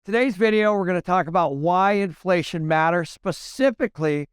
Today's video, we're going to talk about why inflation matters, specifically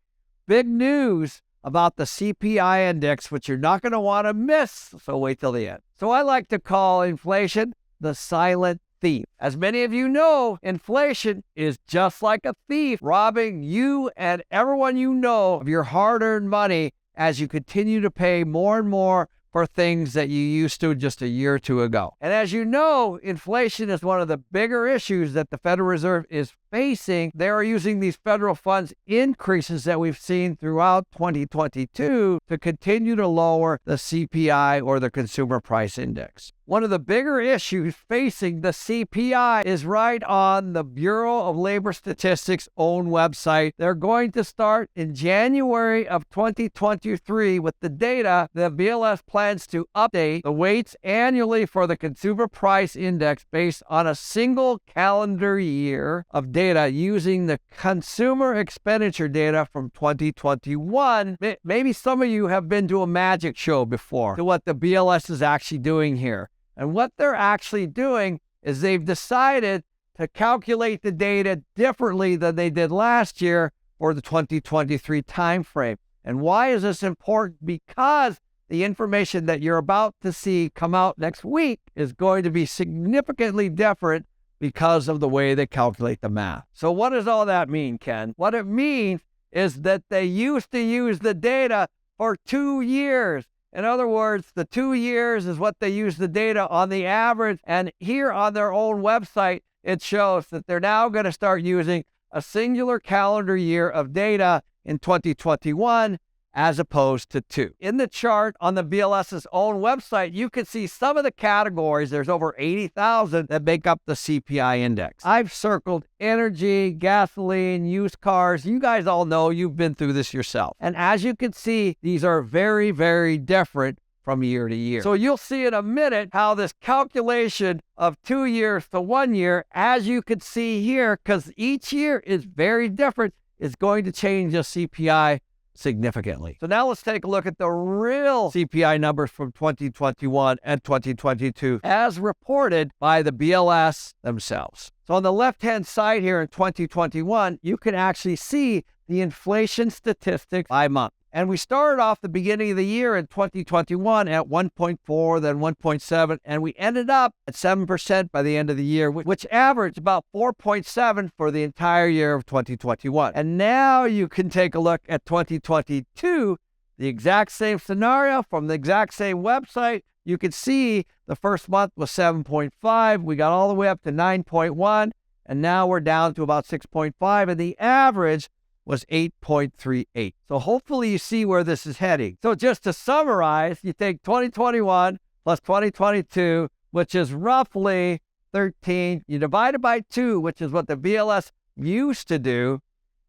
big news about the CPI index, which you're not going to want to miss, so wait till the end. So I like to call inflation the silent thief. As many of you know, inflation is just like a thief, robbing you and everyone you know of your hard-earned money as you continue to pay more and more for things that you used to just a year or two ago. And as you know, inflation is one of the bigger issues that the Federal Reserve is facing. They are using these federal funds increases that we've seen throughout 2022 to continue to lower the CPI, or the Consumer Price Index. One of the bigger issues facing the CPI is right on the Bureau of Labor Statistics' own website. They're going to start in January of 2023 with the data. The BLS plans to update the weights annually for the Consumer Price Index based on a single calendar year of data using the consumer expenditure data from 2021. Maybe some of you have been to a magic show before, to what the BLS is actually doing here. And what they're actually doing is they've decided to calculate the data differently than they did last year for the 2023 timeframe. And why is this important? Because the information that you're about to see come out next week is going to be significantly different because of the way they calculate the math. So what does all that mean, Ken? What it means is that they used to use the data for 2 years. In other words, the 2 years is what they use the data on the average. And here on their own website, it shows that they're now going to start using a singular calendar year of data in 2021 as opposed to 2. In the chart on the BLS's own website, you can see some of the categories. There's over 80,000 that make up the CPI index. I've circled energy, gasoline, used cars. You guys all know, you've been through this yourself. And as you can see, these are very, very different from year to year. So you'll see in a minute how this calculation of 2 years to 1 year, as you can see here, because each year is very different, is going to change the CPI significantly. So now let's take a look at the real CPI numbers from 2021 and 2022 as reported by the BLS themselves. So on the left-hand side here in 2021, you can actually see the inflation statistics by month. And we started off the beginning of the year in 2021 at 1.4, then 1.7, and we ended up at 7% by the end of the year, which averaged about 4.7 for the entire year of 2021. And now you can take a look at 2022, the exact same scenario from the exact same website. You can see the first month was 7.5. We got all the way up to 9.1, and now we're down to about 6.5, and the average was 8.38. So hopefully you see where this is heading. So just to summarize, you take 2021 plus 2022, which is roughly 13. You divide it by 2, which is what the BLS used to do,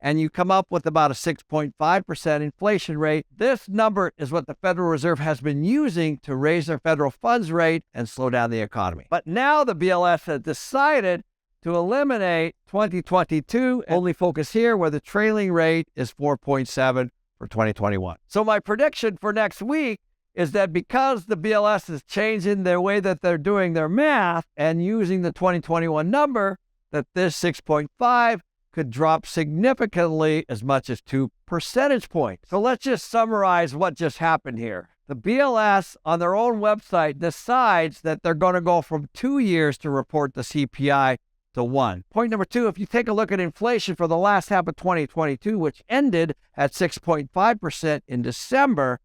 and you come up with about a 6.5% inflation rate. This number is what the Federal Reserve has been using to raise their federal funds rate and slow down the economy. But now the BLS has decided to eliminate 2022 and only focus here where the trailing rate is 4.7 for 2021. So my prediction for next week is that because the BLS is changing their way that they're doing their math and using the 2021 number, that this 6.5 could drop significantly, as much as 2 percentage points. So let's just summarize what just happened here. The BLS on their own website decides that they're going to go from 2 years to report the CPI to 1. Point number 2, if you take a look at inflation for the last half of 2022, which ended at 6.5% in December,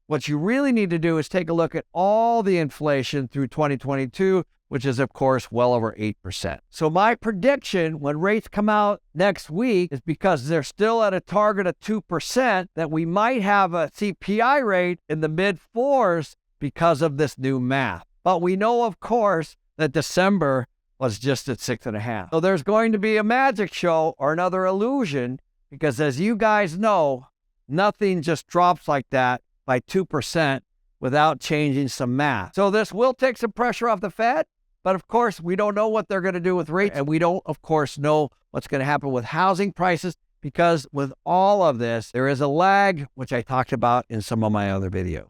what you really need to do is take a look at all the inflation through 2022, which is, of course, well over 8%. So my prediction when rates come out next week is, because they're still at a target of 2%, that we might have a CPI rate in the mid-4s because of this new math. But we know, of course, that December was just at 6.5. So there's going to be a magic show or another illusion, because as you guys know, nothing just drops like that by 2% without changing some math. So this will take some pressure off the Fed, but of course, we don't know what they're going to do with rates, and we don't, of course, know what's going to happen with housing prices, because with all of this, there is a lag, which I talked about in some of my other videos.